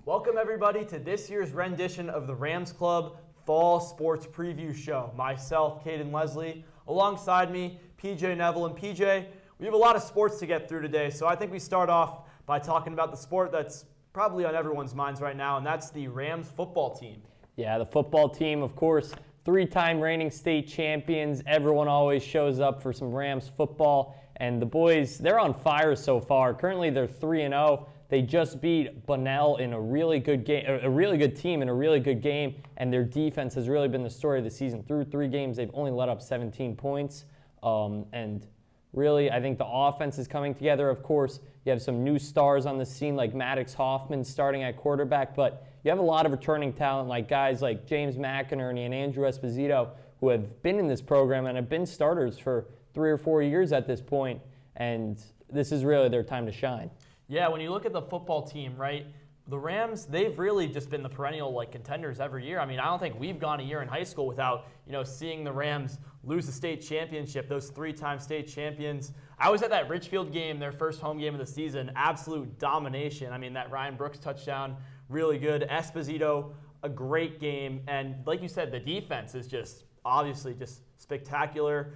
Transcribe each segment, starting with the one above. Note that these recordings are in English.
Welcome everybody to this year's rendition of the Rams Club Fall Sports Preview Show. Myself, Caden Leslie, alongside me, PJ Neville. And PJ, we have a lot of sports to get through today, so I think we start off by talking about the sport that's probably on everyone's minds right now, and that's the Rams football team. Yeah, the football team, of course, three-time reigning state champions. Everyone always shows up for some Rams football, and the boys, they're on fire so far. Currently, they're 3-0. They just beat Bunnell in a really good game, a really good team in a really good game, and their defense has really been the story of the season. Through 3 games, they've only let up 17 points, and really, I think the offense is coming together. Of course, you have some new stars on the scene like Maddox Hoffman starting at quarterback, but you have a lot of returning talent like guys like James McInerney and Andrew Esposito who have been in this program and have been starters for 3 or 4 years at this point, and this is really their time to shine. Yeah, when you look at the football team, right, the Rams, they've really just been the perennial contenders every year. I mean, I don't think we've gone a year in high school without, seeing the Rams lose the state championship, those 3-time state champions. I was at that Richfield game, their first home game of the season, absolute domination. I mean, that Ryan Brooks touchdown, really good. Esposito, a great game. And like you said, the defense is just obviously just spectacular.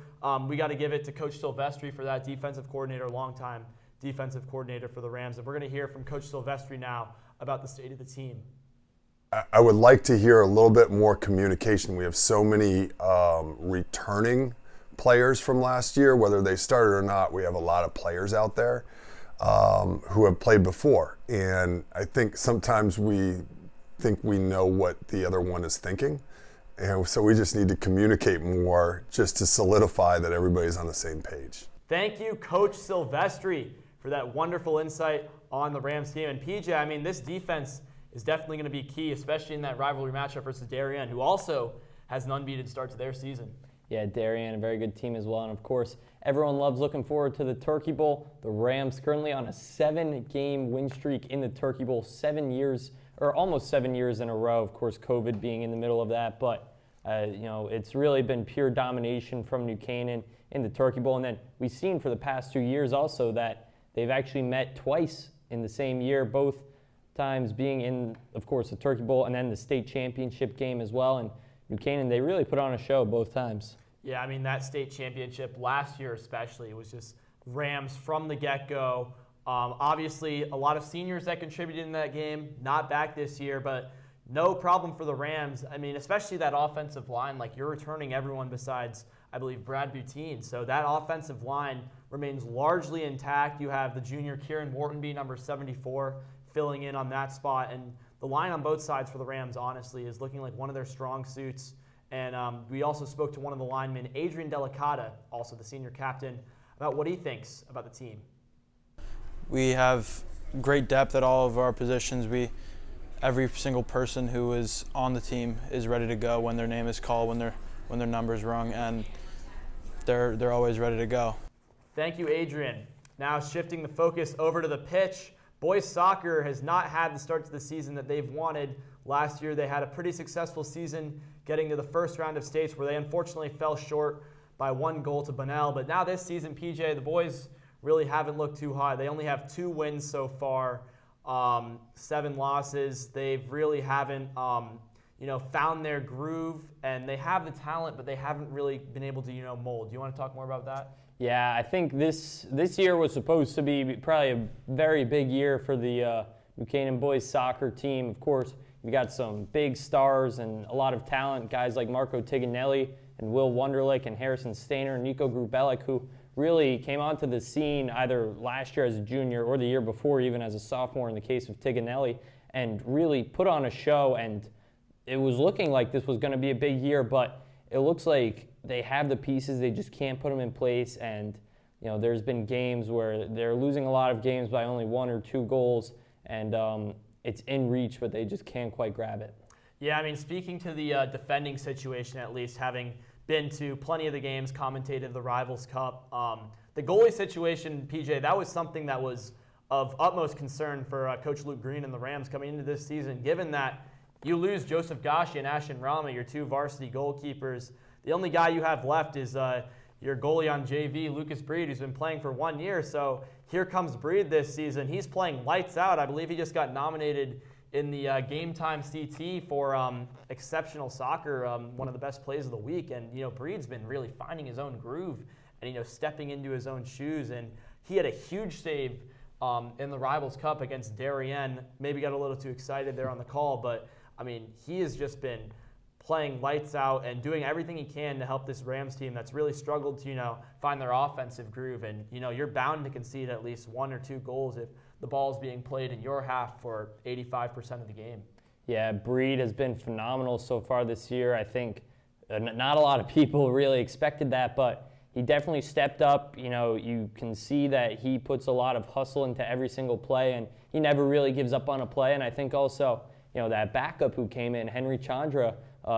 We got to give it to Coach Silvestri for that defensive coordinator, longtime defensive coordinator for the Rams. And we're going to hear from Coach Silvestri now about the state of the team. I would like to hear a little bit more communication. We have so many returning players from last year, whether they started or not. We have a lot of players out there who have played before. And I think sometimes we think we know what the other one is thinking. And so we just need to communicate more just to solidify that everybody's on the same page. Thank you, Coach Silvestri, for that wonderful insight on the Rams team. And PJ, I mean, this defense is definitely going to be key, especially in that rivalry matchup versus Darien, who also has an unbeaten start to their season. Yeah, Darien, a very good team as well. And of course, everyone loves looking forward to the Turkey Bowl. The Rams currently on a 7-game win streak in the Turkey Bowl, 7 years, or almost 7 years in a row. Of course, COVID being in the middle of that. But, it's really been pure domination from New Canaan in the Turkey Bowl. And then we've seen for the past 2 years also that they've actually met twice in the same year, both times being in, of course, the Turkey Bowl and then the state championship game as well. And New Canaan, they really put on a show both times. Yeah, I mean, that state championship last year especially was just Rams from the get-go. Obviously, a lot of seniors that contributed in that game, not back this year, but no problem for the Rams. I mean, especially that offensive line, you're returning everyone besides, I believe, Brad Butine. So that offensive line remains largely intact. You have the junior Kieran Mortonby, number 74, filling in on that spot. And the line on both sides for the Rams, honestly, is looking like one of their strong suits. And we also spoke to one of the linemen, Adrian Delicata, also the senior captain, about what he thinks about the team. We have great depth at all of our positions. Every single person who is on the team is ready to go when their name is called, when their number is rung, and they're always ready to go. Thank you, Adrian. Now shifting the focus over to the pitch. Boys soccer has not had the start to the season that they've wanted. Last year they had a pretty successful season getting to the first round of states where they unfortunately fell short by 1 goal to Bunnell. But now this season, PJ, the boys really haven't looked too high. They only have 2 wins so far, 7 losses. They really haven't found their groove, and they have the talent, but they haven't really been able to, mold. Do you want to talk more about that? Yeah, I think this year was supposed to be probably a very big year for the New Canaan boys soccer team. Of course, we got some big stars and a lot of talent, guys like Marco Tiganelli and Will Wunderlich and Harrison Stainer and Nico Grubelic, who really came onto the scene either last year as a junior or the year before, even as a sophomore in the case of Tiganelli, and really put on a show. And it was looking like this was going to be a big year, but it looks like they have the pieces, they just can't put them in place. And there's been games where they're losing a lot of games by only 1 or 2 goals, and it's in reach, but they just can't quite grab it. Yeah, I mean, speaking to the defending situation, at least having been to plenty of the games, commentated the Rivals Cup, the goalie situation, PJ, that was something that was of utmost concern for Coach Luke Green and the Rams coming into this season, given that you lose Joseph Gashi and Ashton Rama, your 2 varsity goalkeepers. The only guy you have left is your goalie on JV, Lucas Breed, who's been playing for 1 year. So here comes Breed this season. He's playing lights out. I believe he just got nominated in the Game Time CT for exceptional soccer, one of the best plays of the week. And, Breed's been really finding his own groove and, stepping into his own shoes. And he had a huge save in the Rivals Cup against Darien. Maybe got a little too excited there on the call, but, he has just been playing lights out and doing everything he can to help this Rams team that's really struggled to, find their offensive groove. And, you're bound to concede at least 1 or 2 goals if the ball is being played in your half for 85% of the game. Yeah, Breed has been phenomenal so far this year. I think not a lot of people really expected that, but he definitely stepped up. You can see that he puts a lot of hustle into every single play, and he never really gives up on a play. And I think also, that backup who came in, Henry Chandra,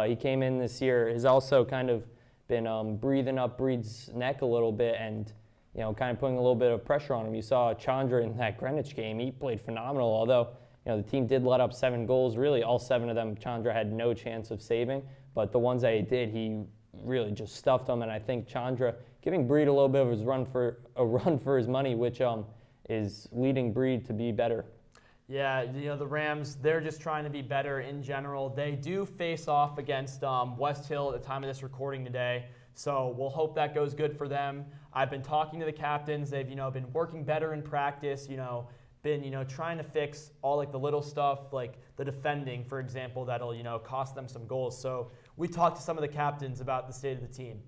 he came in this year, has also kind of been breathing up Breed's neck a little bit and kind of putting a little bit of pressure on him. You saw Chandra in that Greenwich game. He played phenomenal, although the team did let up 7 goals. Really, all 7 of them Chandra had no chance of saving, but the ones that he did, he really just stuffed them. And I think Chandra giving Breed a little bit of his run for his money, which is leading Breed to be better. Yeah, the Rams, they're just trying to be better in general. They do face off against West Hill at the time of this recording today, so we'll hope that goes good for them. I've been talking to the captains. They've, been working better in practice, been, trying to fix all like the little stuff, like the defending, for example, that'll, cost them some goals. So we talked to some of the captains about the state of the team.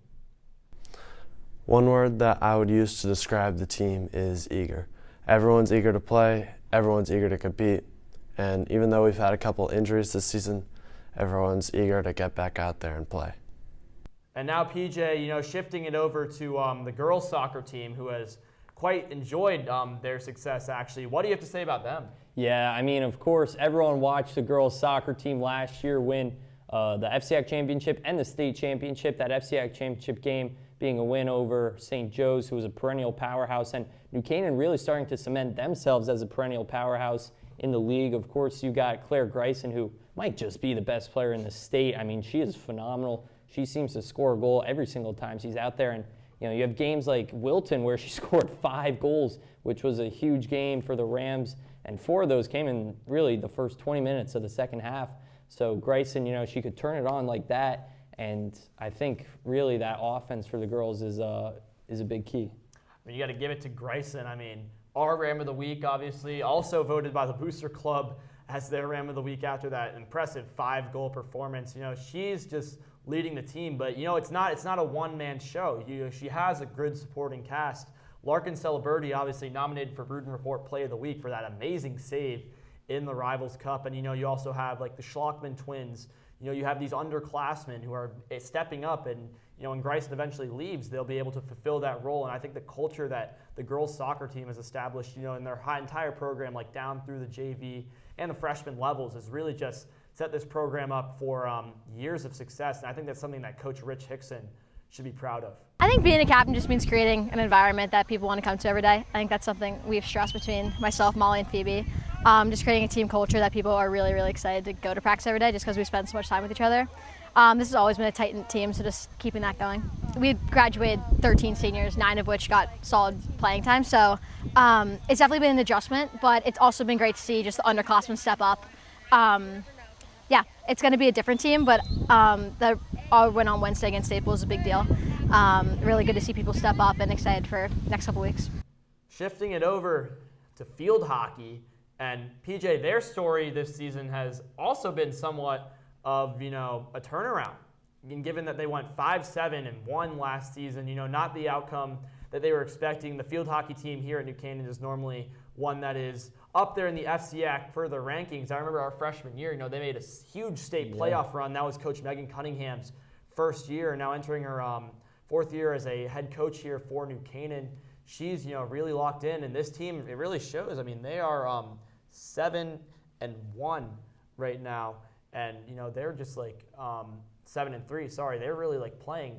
One word that I would use to describe the team is eager. Everyone's eager to play, everyone's eager to compete, and even though we've had a couple injuries this season, everyone's eager to get back out there and play. And now, PJ, shifting it over to the girls soccer team, who has quite enjoyed their success, actually. What do you have to say about them? Yeah, of course, everyone watched the girls soccer team last year win the FCAC championship and the state championship. That FCAC championship game being a win over St. Joe's, who was a perennial powerhouse, and New Canaan really starting to cement themselves as a perennial powerhouse in the league. Of course, you got Claire Greisen, who might just be the best player in the state. She is phenomenal. She seems to score a goal every single time she's out there. And, you have games like Wilton where she scored 5 goals, which was a huge game for the Rams. And 4 of those came in really the first 20 minutes of the second half. So Greisen, she could turn it on like that. And I think really that offense for the girls is a big key. You got to give it to Greisen. Our Ram of the Week, obviously, also voted by the Booster Club as their Ram of the Week after that impressive 5-goal performance. She's just leading the team, but it's not a one-man show. She has a good supporting cast. Larkin Celebrity obviously nominated for Rudin Report Play of the Week for that amazing save in the Rivals Cup, and you also have like the Schlockman twins. You have these underclassmen who are stepping up, and when Greisen eventually leaves, they'll be able to fulfill that role. And I think the culture that the girls soccer team has established, in their entire program, like down through the JV and the freshman levels, has really just set this program up for years of success. And I think that's something that Coach Rich Hickson should be proud of. I think being a captain just means creating an environment that people want to come to every day. I think that's something we've stressed between myself, Molly, and Phoebe. Just creating a team culture that people are really, really excited to go to practice every day just because we spend so much time with each other. This has always been a tight-knit team, so just keeping that going. We graduated 13 seniors, 9 of which got solid playing time, so it's definitely been an adjustment, but it's also been great to see just the underclassmen step up. Yeah, it's going to be a different team, but our win on Wednesday against Staples is a big deal. Really good to see people step up and excited for the next couple weeks. Shifting it over to field hockey, and PJ, their story this season has also been somewhat of, a turnaround. And given that they went 5-7-1 last season, not the outcome that they were expecting. The field hockey team here at New Canaan is normally one that is up there in the FCAC for the rankings. I remember our freshman year, they made a huge state playoff run. That was Coach Megan Cunningham's first year, now entering her 4th year as a head coach here for New Canaan. She's, really locked in, and this team, it really shows. They are 7-1 right now, and they're just like 7-3. Sorry, they're really like playing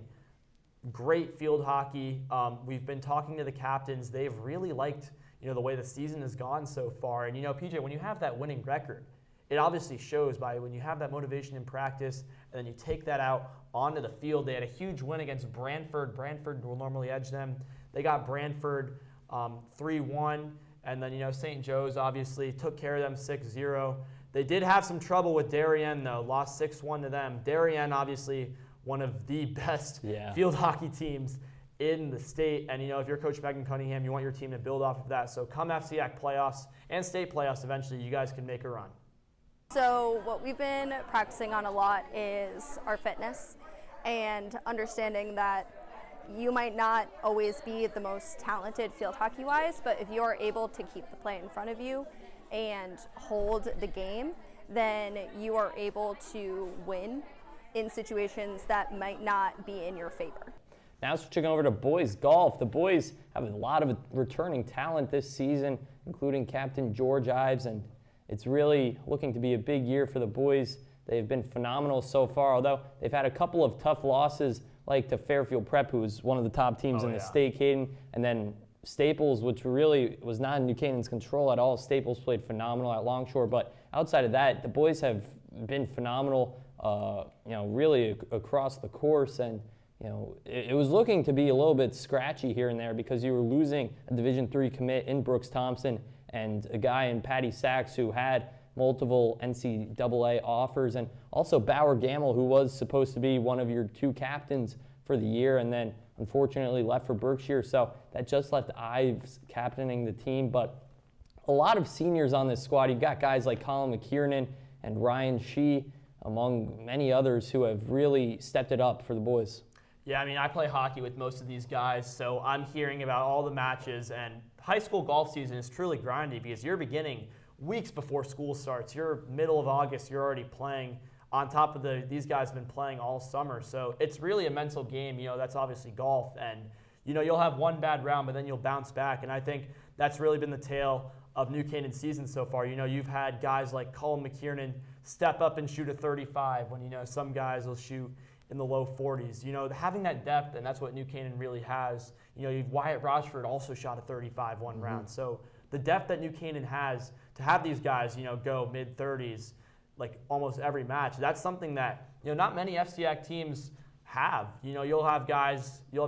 great field hockey. We've been talking to the captains. They've really liked the way the season has gone so far. And PJ, when you have that winning record, it obviously shows by when you have that motivation in practice and then you take that out onto the field. They had a huge win against Brantford. Brantford will normally edge them. They got Brantford 3-1, and then St. Joe's obviously took care of them 6-0. They did have some trouble with Darien, though. Lost 6-1 to them. Darien, obviously, one of the best field hockey teams in the state. And, if you're Coach Megan Cunningham, you want your team to build off of that. So come FCAC playoffs and state playoffs eventually, you guys can make a run. So what we've been practicing on a lot is our fitness and understanding that you might not always be the most talented field hockey-wise, but if you are able to keep the play in front of you and hold the game, then you are able to win in situations that might not be in your favor. Now switching over to boys golf. The boys have a lot of returning talent this season, including Captain George Ives, and it's really looking to be a big year for the boys. They've been phenomenal so far, although they've had a couple of tough losses, like to Fairfield Prep, who was one of the top teams in the state, Caden, and then Staples, which really was not in New Canaan's control at all. Staples played phenomenal at Longshore, but outside of that, the boys have been phenomenal, really across the course, and it was looking to be a little bit scratchy here and there because you were losing a Division III commit in Brooks Thompson and a guy in Patty Sachs who had multiple NCAA offers, and also Bauer Gamble, who was supposed to be one of your 2 captains for the year and then unfortunately left for Berkshire. So that just left Ives captaining the team. But a lot of seniors on this squad. You've got guys like Colin McKiernan and Ryan Shee, among many others who have really stepped it up for the boys. Yeah, I play hockey with most of these guys, so I'm hearing about all the matches, and high school golf season is truly grindy because you're beginning weeks before school starts. You're middle of August, you're already playing. On top of these guys have been playing all summer, so it's really a mental game. That's obviously golf, and you'll have one bad round, but then you'll bounce back, and I think that's really been the tale of New Canaan season so far. You've had guys like Colin McKiernan step up and shoot a 35 when some guys will shoot in the low 40s. Having that depth, and that's what New Canaan really has. Wyatt Rochford also shot a 35 one round. So the depth that New Canaan has to have these guys, go mid-30s like almost every match, that's something that, not many FCAC teams have. You'll have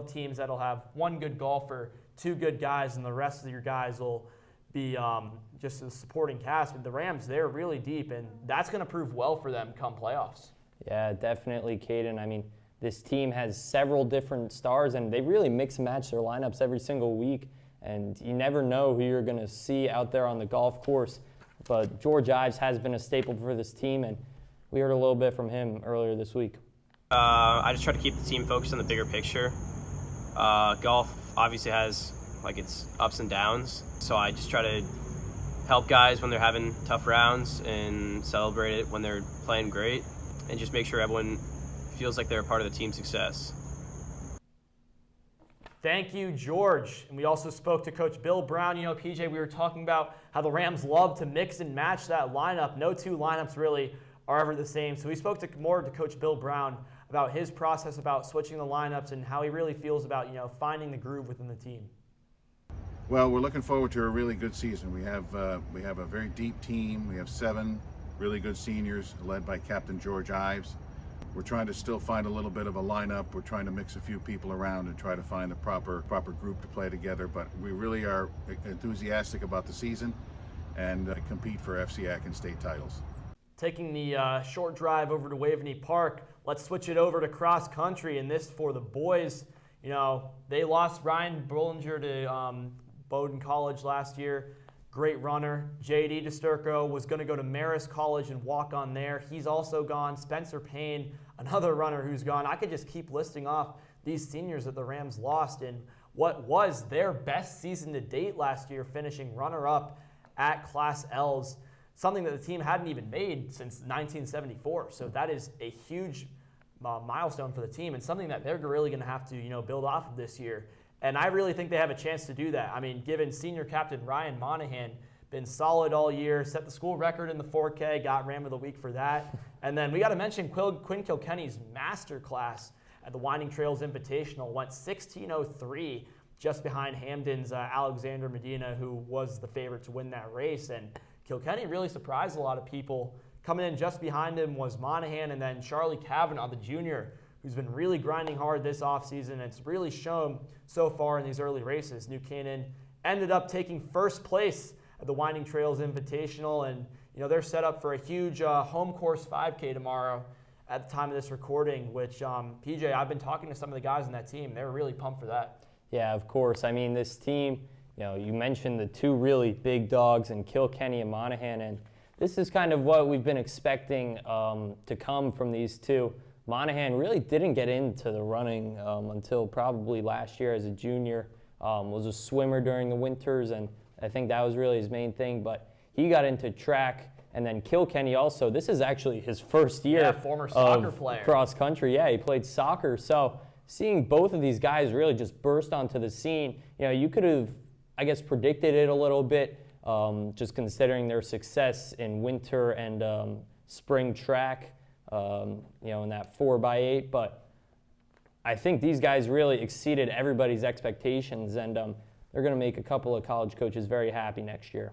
teams that'll have one good golfer, 2 good guys, and the rest of your guys will be just a supporting cast. But the Rams, they're really deep, and that's going to prove well for them come playoffs. Yeah, definitely, Caden. This team has several different stars, and they really mix and match their lineups every single week, and you never know who you're going to see out there on the golf course. But George Ives has been a staple for this team, and we heard a little bit from him earlier this week. I just try to keep the team focused on the bigger picture. Golf obviously has its ups and downs, so I just try to help guys when they're having tough rounds and celebrate it when they're playing great, and just make sure everyone feels like they're a part of the team's success. Thank you, George. And we also spoke to Coach Bill Brown. PJ, we were talking about how the Rams love to mix and match that lineup. No 2 lineups really are ever the same. So we spoke more to Coach Bill Brown about his process about switching the lineups and how he really feels about, finding the groove within the team. Well, we're looking forward to a really good season. We have a very deep team. We have 7 really good seniors led by Captain George Ives. We're trying to still find a little bit of a lineup. We're trying to mix a few people around and try to find the proper group to play together. But we really are enthusiastic about the season and compete for FCAC and state titles. Taking the short drive over to Waveney Park, let's switch it over to cross country, and this for the boys. They lost Ryan Bollinger to Bowdoin College last year. Great runner. J.D. DeSturco was going to go to Marist College and walk on there. He's also gone. Spencer Payne, another runner who's gone. I could just keep listing off these seniors that the Rams lost in what was their best season to date last year, finishing runner-up at Class L's, something that the team hadn't even made since 1974. So that is a huge milestone for the team and something that they're really going to have to build off of this year. And I really think they have a chance to do that. Given senior captain Ryan Monahan, been solid all year, set the school record in the 4K, got Ram of the Week for that. And then we got to mention Quinn Kilkenny's master class at the Winding Trails Invitational, went 16:03, just behind Hamden's Alexander Medina, who was the favorite to win that race. And Kilkenny really surprised a lot of people. Coming in just behind him was Monahan, and then Charlie Kavanaugh, the junior, who's been really grinding hard this offseason. It's really shown so far in these early races. New Canaan ended up taking first place at the Winding Trails Invitational, and they're set up for a huge home course 5K tomorrow at the time of this recording, which, PJ, I've been talking to some of the guys on that team. They're really pumped for that. Yeah, of course. I mean, this team, you mentioned the two really big dogs in Kilkenny and Monahan, and this is kind of what we've been expecting to come from these two. Monahan really didn't get into the running until probably last year as a junior. Was a swimmer during the winters, and I think that was really his main thing. But he got into track, and then Kilkenny also. This is actually his first year former soccer player. Cross country. Yeah, he played soccer. So seeing both of these guys really just burst onto the scene, you could have, I guess, predicted it a little bit, just considering their success in winter and spring track, in that 4x8. But I think these guys really exceeded everybody's expectations, and they're going to make a couple of college coaches very happy next year.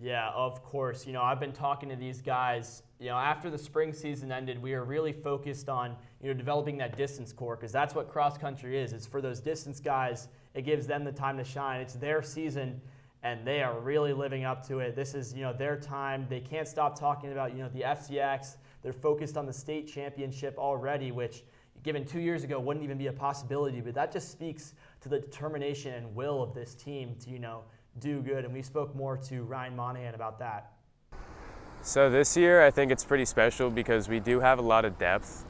Yeah, of course. I've been talking to these guys. After the spring season ended, we were really focused on, developing that distance core, because that's what cross country is. It's for those distance guys. It gives them the time to shine. It's their season, and they are really living up to it. This is, their time. They can't stop talking about, the FCX. They're focused on the state championship already, which, given 2 years ago, wouldn't even be a possibility. But that just speaks to the determination and will of this team to, do good. And we spoke more to Ryan Monahan about that. So this year, I think it's pretty special because we do have a lot of depth.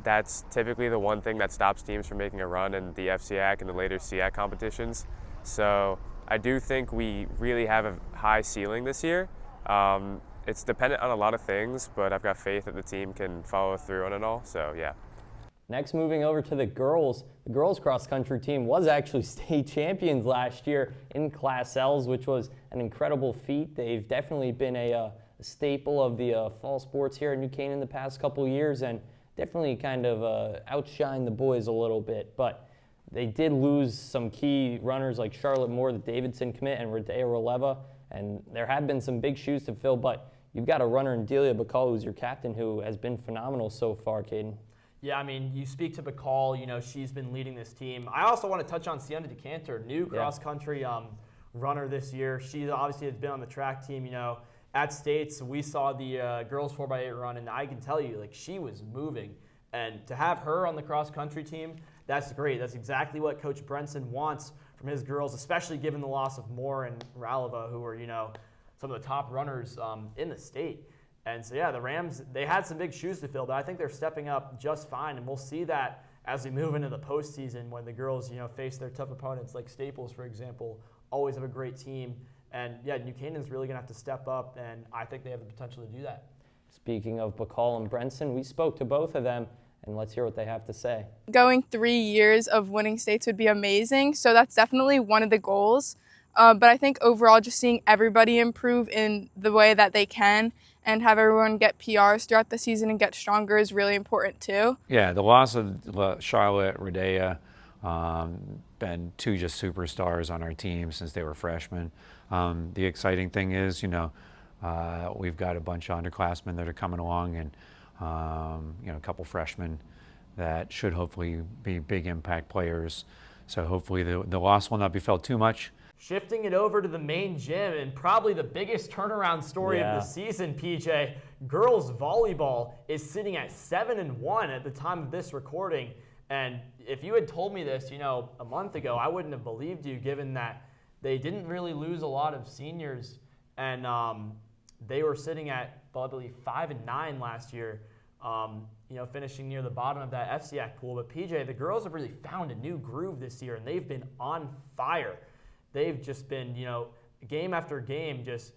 That's typically the one thing that stops teams from making a run in the FCAC and the later SEAC competitions. So I do think we really have a high ceiling this year. It's dependent on a lot of things, but I've got faith that the team can follow through on it all, so yeah. Next, moving over to the girls cross-country team was actually state champions last year in Class Ls, which was an incredible feat. They've definitely been a staple of the fall sports here in New Canaan the past couple of years, and definitely kind of outshine the boys a little bit. But they did lose some key runners like Charlotte Moore, the Davidson commit, and Radea Releva, and there have been some big shoes to fill, but you've got a runner in Delia Bacall, who's your captain, who has been phenomenal so far, Caden. Yeah, I mean, you speak to Bacall, she's been leading this team. I also want to touch on Sienna DeCanter, new cross-country runner this year. She obviously has been on the track team, at States. We saw the girls 4x8 run, and I can tell you, she was moving. And to have her on the cross-country team, that's great. That's exactly what Coach Brenson wants from his girls, especially given the loss of Moore and Raleva, who were, some of the top runners in the state. And so, yeah, the Rams, they had some big shoes to fill, but I think they're stepping up just fine. And we'll see that as we move into the postseason when the girls, face their tough opponents like Staples, for example, always have a great team. And, yeah, New Canaan's really going to have to step up, and I think they have the potential to do that. Speaking of Bacall and Brenson, we spoke to both of them, and let's hear what they have to say. Going 3 years of winning states would be amazing, so that's definitely one of the goals. But I think overall just seeing everybody improve in the way that they can and have everyone get PRs throughout the season and get stronger is really important too. Yeah, the loss of Charlotte, Radea, been two just superstars on our team since they were freshmen. The exciting thing is, we've got a bunch of underclassmen that are coming along and, a couple freshmen that should hopefully be big impact players. So hopefully the loss will not be felt too much. Shifting it over to the main gym, and probably the biggest turnaround story of the season, PJ, girls volleyball is sitting at 7-1 at the time of this recording. And if you had told me this, a month ago, I wouldn't have believed you, given that they didn't really lose a lot of seniors, and they were sitting at, I believe, 5-9 last year, finishing near the bottom of that FCAC pool. But PJ, the girls have really found a new groove this year, and they've been on fire. They've just been, game after game, just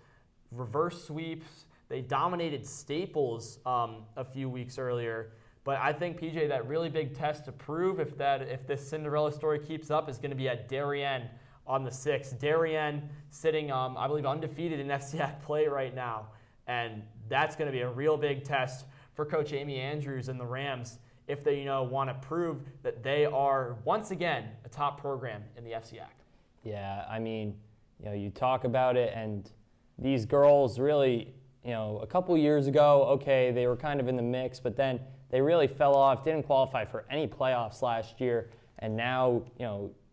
reverse sweeps. They dominated Staples a few weeks earlier. But I think, PJ, that really big test to prove if this Cinderella story keeps up is going to be at Darien on the 6th. Darien sitting, I believe, undefeated in FCAC play right now. And that's going to be a real big test for Coach Amy Andrews and the Rams if they, want to prove that they are, once again, a top program in the FCAC. Yeah, I mean, you talk about it, and these girls really, a couple years ago, okay, they were kind of in the mix, but then they really fell off, didn't qualify for any playoffs last year, and now,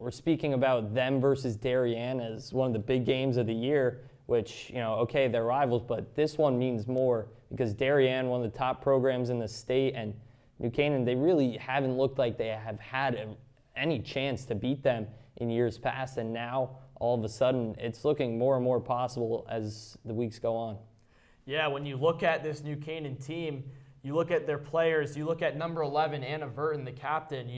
we're speaking about them versus Darien as one of the big games of the year, which, okay, they're rivals, but this one means more because Darien, one of the top programs in the state, and New Canaan, they really haven't looked like they have had any chance to beat them in years past, and now all of a sudden it's looking more and more possible as the weeks go on. Yeah, when you look at this New Canaan team, you look at their players, you look at number 11, Anna Verton, the captain,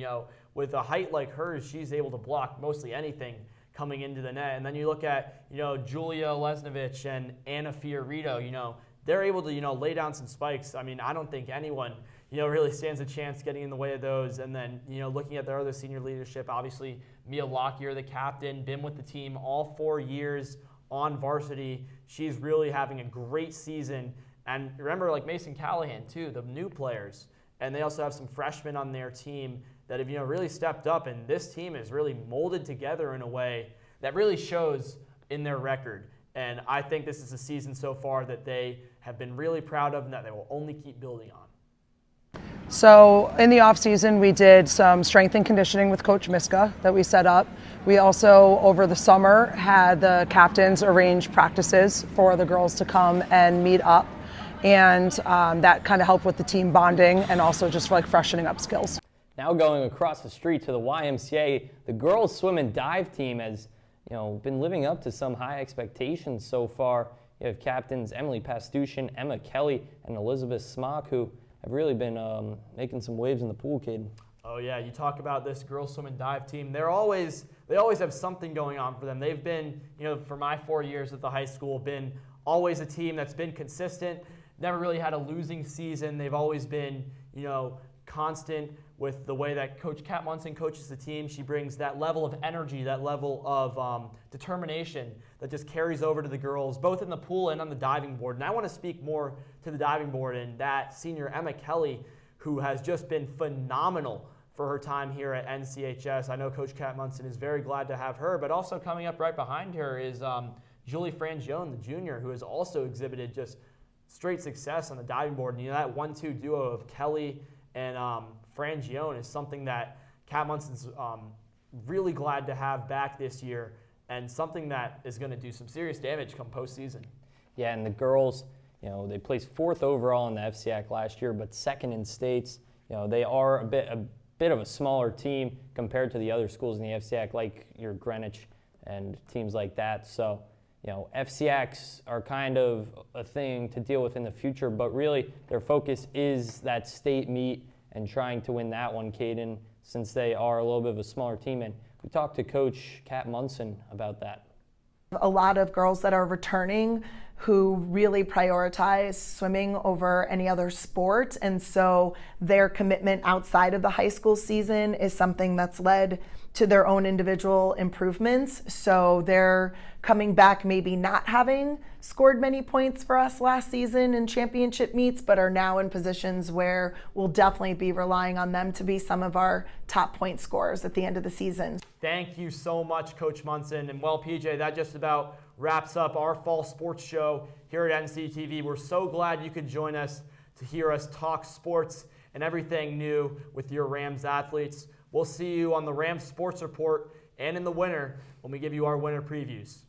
with a height like hers, she's able to block mostly anything coming into the net. And then you look at, Julia Lesnovich and Anna Fiorito, they're able to, lay down some spikes. I mean, I don't think anyone, really stands a chance getting in the way of those. And then, looking at their other senior leadership, obviously Mia Lockyer, the captain, been with the team all 4 years on varsity. She's really having a great season. And remember, like Mason Callahan, too, the new players. And they also have some freshmen on their team that have, really stepped up. And this team is really molded together in a way that really shows in their record. And I think this is a season so far that they have been really proud of and that they will only keep building on. So in the off season, we did some strength and conditioning with Coach Miska that we set up. We also, over the summer, had the captains arrange practices for the girls to come and meet up. And that kind of helped with the team bonding and also just like freshening up skills. Now going across the street to the YMCA, the girls swim and dive team has been living up to some high expectations so far. You have captains Emily Pastushin, Emma Kelly, and Elizabeth Smock, who have really been making some waves in the pool, Caden. Oh yeah, you talk about this girls swim and dive team. They always have something going on for them. They've been, for my 4 years at the high school, been always a team that's been consistent, never really had a losing season. They've always been, constant with the way that Coach Kat Munson coaches the team. She brings that level of energy, that level of determination that just carries over to the girls, both in the pool and on the diving board. And I want to speak more to the diving board and that senior Emma Kelly, who has just been phenomenal for her time here at NCHS. I know Coach Kat Munson is very glad to have her, but also coming up right behind her is Julie Frangione, the junior, who has also exhibited just straight success on the diving board. And that 1-2 duo of Kelly and Frangione is something that Kat Munson's really glad to have back this year, and something that is going to do some serious damage come postseason. Yeah, and the girls, they placed 4th overall in the FCAC last year, but 2nd in states. They are a bit of a smaller team compared to the other schools in the FCAC, like your Greenwich and teams like that. So, FCACs are kind of a thing to deal with in the future, but really their focus is that state meet and trying to win that one, Caden, since they are a little bit of a smaller team. And we talked to Coach Kat Munson about that. A lot of girls that are returning who really prioritize swimming over any other sport, and so their commitment outside of the high school season is something that's led to their own individual improvements. So they're coming back maybe not having scored many points for us last season in championship meets, but are now in positions where we'll definitely be relying on them to be some of our top point scorers at the end of the season. Thank you so much, Coach Munson. And well, PJ, that just about wraps up our fall sports show here at NCTV. We're so glad you could join us to hear us talk sports and everything new with your Rams athletes. We'll see you on the Rams Sports Report and in the winter when we give you our winter previews.